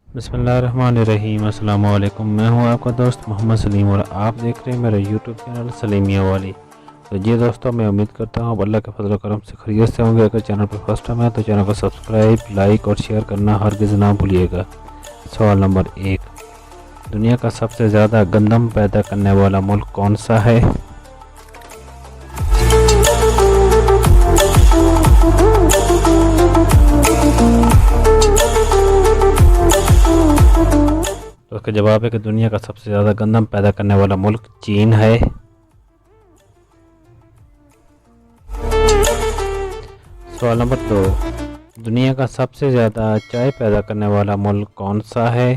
बिस्मिल्लाहिर्रहमानिर्रहीम। अस्सलाम वालेकुम। मैं हूं आपका दोस्त मोहम्मद सलीम और आप देख रहे हैं मेरा यूट्यूब चैनल सलेम मियांवाली। तो जी दोस्तों, मैं उम्मीद करता हूं अल्लाह के फजल करम से खैरियत से होंगे। अगर चैनल पर फर्स्ट टाइम है तो चैनल को सब्सक्राइब, लाइक और शेयर करना हरगिज़ ना भूलिएगा। सवाल नंबर 1, दुनिया का सबसे ज़्यादा गंदम पैदा करने वाला मुल्क कौन सा है? तो उसका जवाब है कि दुनिया का सबसे ज़्यादा गंदम पैदा करने वाला मुल्क चीन है। सवाल नंबर 2, दुनिया का सबसे ज़्यादा चाय पैदा करने वाला मुल्क कौन सा है?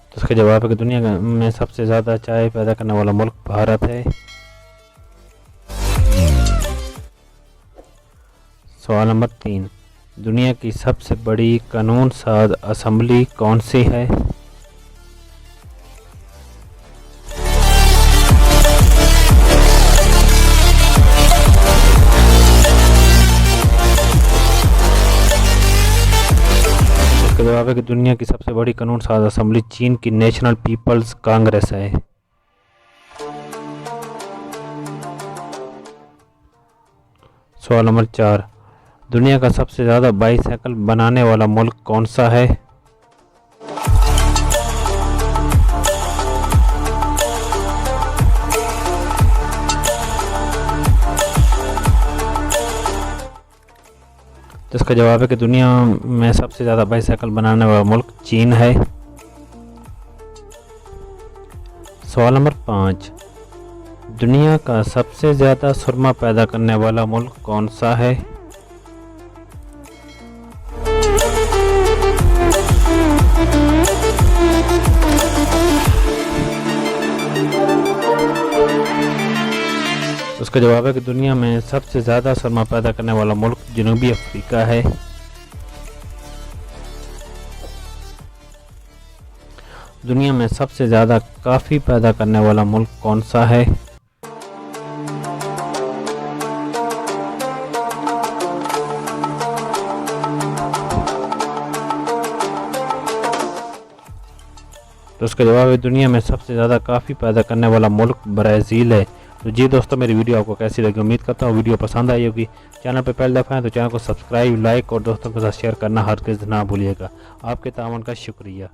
तो इसका जवाब है कि दुनिया में सबसे ज़्यादा चाय पैदा करने वाला मुल्क भारत है। सवाल नंबर 3, दुनिया की सबसे बड़ी कानून साज असेंबली कौन सी है? इसका जवाब है कि दुनिया की सबसे बड़ी कानून साज असेंबली चीन की नेशनल पीपल्स कांग्रेस है। सवाल नंबर 4, दुनिया का सबसे ज़्यादा बाईसाइकिल बनाने वाला मुल्क कौन सा है? तो इसका जवाब है कि दुनिया में सबसे ज़्यादा बाईसाइकिल बनाने वाला मुल्क चीन है। सवाल नंबर 5, दुनिया का सबसे ज़्यादा सुरमा पैदा करने वाला मुल्क कौन सा है? उसका जवाब है कि दुनिया में सबसे ज़्यादा सुरमा पैदा करने वाला मुल्क जनूबी अफ्रीका है। दुनिया में सबसे ज़्यादा कॉफ़ी पैदा करने वाला मुल्क कौन सा है? तो उसका जवाब है दुनिया में सबसे ज़्यादा कॉफ़ी पैदा करने वाला मुल्क ब्राज़ील है। तो जी दोस्तों, मेरी वीडियो आपको कैसी लगी? उम्मीद करता हूँ वीडियो पसंद आई होगी। चैनल पर पहली दफ़ा है तो चैनल को सब्सक्राइब, लाइक और दोस्तों के साथ शेयर करना हरगिज़ ना भूलिएगा। आपके तावन का शुक्रिया।